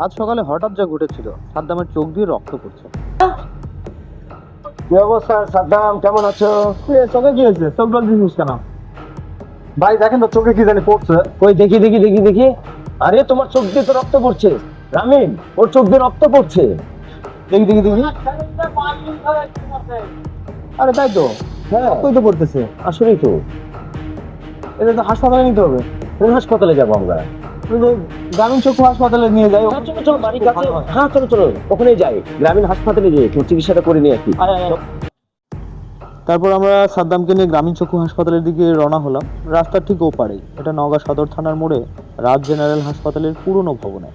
আজ সকালে হঠাৎ যা ঘটেছিল, সাদ্দামের চোখ দিয়ে রক্ত পড়ছে। কি অবস্থা সাদ্দাম, কেমন আছো? চোখে কি হয়েছে? চোখ জল দিছিস কেন? ভাই দেখেন তো চোখে কি জানি পড়ছে। কই দেখি দেখি দেখি দেখি। আরে তোমার চোখ দিয়ে তো রক্ত পড়ছে। রামিন, ওর চোখ দিয়ে রক্ত পড়ছে। দেখি দেখি দেখি। আরে তাই তো, হ্যাঁ রক্তই তো পড়তেছে। আসলেই তো। এটা তো হাসপাতালে নিতে হবে। কোন হাসপাতালে যাবো আমরা? ওই যে গ্রামীণ চক্ষু হাসপাতালে নিয়ে যাই। হ্যাঁ, চলো চলো, বাড়ির কাছে। হ্যাঁ চলো চলো, ওখানেই যাই, গ্রামীণ হাসপাতালে যাই, একটু চিকিৎসাটা করে নিয়ে আসি। তারপর আমরা সাদ্দামকে নিয়ে গ্রামীণ চক্ষু হাসপাতালের দিকে রওনা হলাম। রাস্তার ঠিক ওপারেই, এটা নওগাঁ সদর থানার মোড়ে রাজ জেনারেল হাসপাতালের পুরনো ভবনে।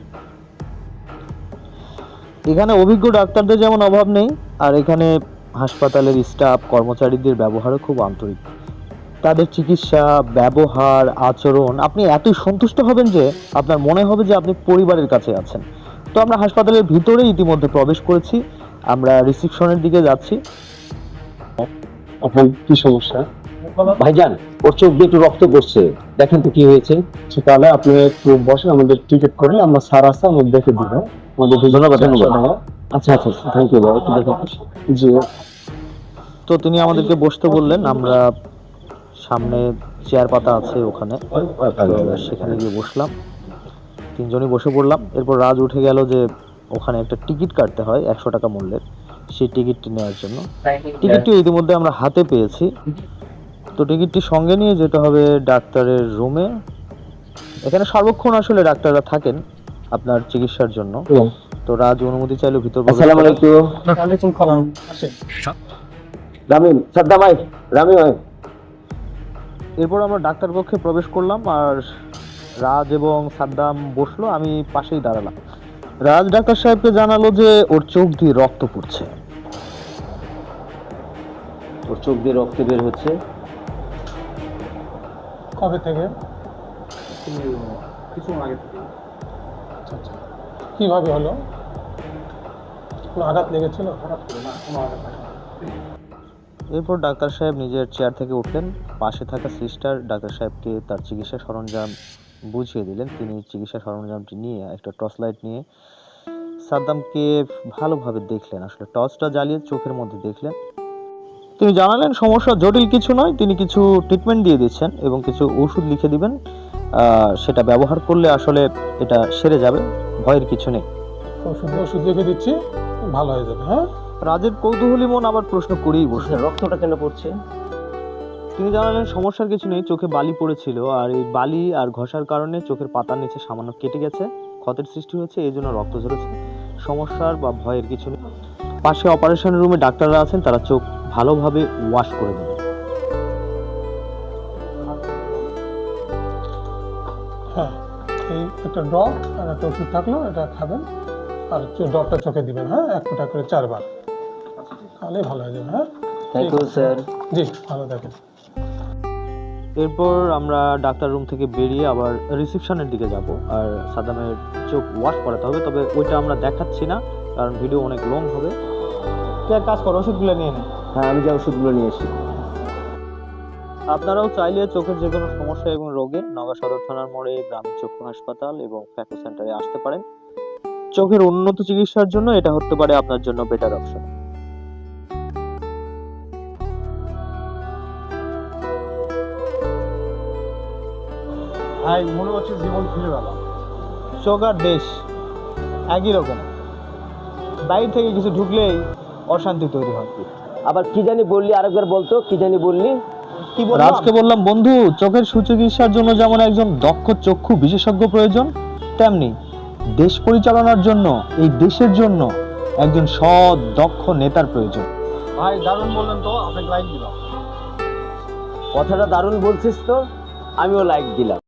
এখানে অভিজ্ঞ ডাক্তারদের যেমন অভাব নেই, আর এখানে হাসপাতালের স্টাফ কর্মচারীদের ব্যবহারও খুব আন্তরিক। তাদের চিকিৎসা, ব্যবহার, আচরণ আপনি এতই সন্তুষ্ট হবেন যে আপনার মনে হবে যে আপনি পরিবারের কাছে আছেন। তো আমরা হাসপাতালের ভিতরে ইতিমধ্যে প্রবেশ করেছি। আমরা রিসেপশনের দিকে যাচ্ছি। এখন কি সমস্যা? ভাইজান, ওর চোখ দিয়ে একটু রক্ত পড়ছে, দেখেন তো কি হয়েছে। আচ্ছা, তাহলে আপনি একটু বসেন, আমাদের টিকিট করে আমরা স্যার আছে আমাদের দেখে দিব। আমাদের ধন্যবাদ ধন্যবাদ। আচ্ছা আচ্ছা, থ্যাংক ইউ বাবা, একটু দেখো। জি। তো তিনি আমাদেরকে বসতে বললেন। আমরা সামনে চেয়ার পাতা আছে ওখানে, তো সেখানে গিয়ে বসলাম। তিনজনই বসে পড়লাম। এরপর রাজ উঠে গেল যে ওখানে একটা টিকিট কাটতে হয় 100 টাকা মূল্যের, সেই টিকিটটি নেওয়ার জন্য। টিকিটটি ইতিমধ্যে আমরা হাতে পেয়েছি। তো টিকিটটি সঙ্গে নিয়ে যেতে হবে ডাক্তারের রুমে। এখানে সর্বক্ষণ আসলে ডাক্তাররা থাকেন আপনার চিকিৎসার জন্য। তো রাজ অনুমতি চাইলো ভিতর প্রবেশ আসসালামু করার। আলাইকুম। ওয়ালাইকুম সালাম। আসেন। রামিন, সাদ্দাম ভাই, রামিন ভাই। এরপর আমরা ডাক্তার কক্ষে প্রবেশ করলাম, আর রাজ এবং সাদ্দাম বসলো, আমি পাশেই দাঁড়ালাম। রাজ ডাক্তার সাহেবকে জানালো যে ওর চোখ দিয়ে রক্ত পড়ছে। ওর চোখ দিয়ে রক্ত বের হচ্ছে। কবে থেকে? কিছু আগে থেকে। আচ্ছা আচ্ছা, কিভাবে হলো? কোনো আঘাত লেগেছিল? হঠাৎ করে না, কোনো আঘাত লাগেনি। এরপর ডাক্তার সাহেব নিজের চেয়ার থেকে উঠলেন। পাশে থাকা সিস্টার ডাক্তার সাহেবকে তার চিকিৎসা সরঞ্জাম বুঝিয়ে দিলেন। তিনি চিকিৎসা সরঞ্জামটি নিয়ে একটা টর্চ লাইট নিয়ে সাদ্দামকে ভালোভাবে দেখলেন, আসলে টর্চটা জ্বালিয়ে চোখের মধ্যে দেখলেন। তিনি জানালেন সমস্যা জটিল কিছু নয়, তিনি কিছু ট্রিটমেন্ট দিয়ে দিচ্ছেন এবং কিছু ওষুধ লিখে দিবেন। সেটা ব্যবহার করলে আসলে এটা সেরে যাবে, ভয়ের কিছু নেই। ওষুধ লিখে দিচ্ছি, ভালো হয়ে যাবে। হ্যাঁ, রাজের কৌতূহলী মন আবার প্রশ্ন করেই বসে। রক্তটা কেন পড়ছে? তিনি জানালেন সমস্যার কিছু নেই, চোখে বালি পড়েছিল, আর এই বালি আর ঘষার কারণে চোখের পাতার নিচে সামান্য কেটে গেছে, ক্ষতের সৃষ্টি হয়েছে, এই জন্য রক্ত ঝরেছে। সমস্যার বা ভয়ের কিছু নেই। পাশে অপারেশন রুমে ডাক্তাররা আছেন, তারা চোখ ভালোভাবে ওয়াশ করে দেবে। হ্যাঁ, এই একটা ড্রপ আর একটা ওষুধ থাকলো, এটা খাবেন আর ড্রপটা চোখে দিবেন। হ্যাঁ, 1 ফোঁটা করে 4 বার, তাহলেই ভালো হয়ে যাবে। হ্যাঁ, থ্যাংক ইউ স্যার। জি, ভালো থাকেন। এরপর আমরা ডাক্তার রুম থেকে বেরিয়ে আবার রিসেপশনের দিকে যাব, আর সাদ্দামের চোখ ওয়াশ করাতে হবে, তবে ওইটা আমরা দেখাচ্ছি না কারণ ভিডিও অনেক লং হবে। তুই এক কাজ কর, ওষুধগুলো নিয়ে নে। হ্যাঁ, আমি যে ওষুধগুলো নিয়ে এসেছি। আপনারাও চাইলে চোখের যে কোনো সমস্যা এবং রোগে নওগাঁ সদর থানার মোড়ে গ্রামীণ চক্ষু হাসপাতাল এবং ফ্যাকো সেন্টারে আসতে পারেন। চোখের উন্নত চিকিৎসার জন্য এটা হতে পারে আপনার জন্য বেটার অপশন। ভাই, মনে হচ্ছে জীবন ফিরে গেল। চোখ আর দেশ একই রকম, বাইরে থেকে কিছু ঢুকলেই অশান্তি তৈরি হয়। আবার কি জানি বললি, আরেকবার বলতো, কি জানি বললি? কি বললাম? রাজকে বললাম বন্ধু, চোখের সুচিকিৎসার জন্য যেমন একজন দক্ষ চক্ষু বিশেষজ্ঞ প্রয়োজন, তেমনি দেশ পরিচালনার জন্য, এই দেশের জন্য একজন সৎ দক্ষ নেতার প্রয়োজন। ভাই, দারুণ বললেন তো, আপনাকে লাইক দিলাম। কথাটা দারুণ বলছিস তো, আমিও লাইক দিলাম।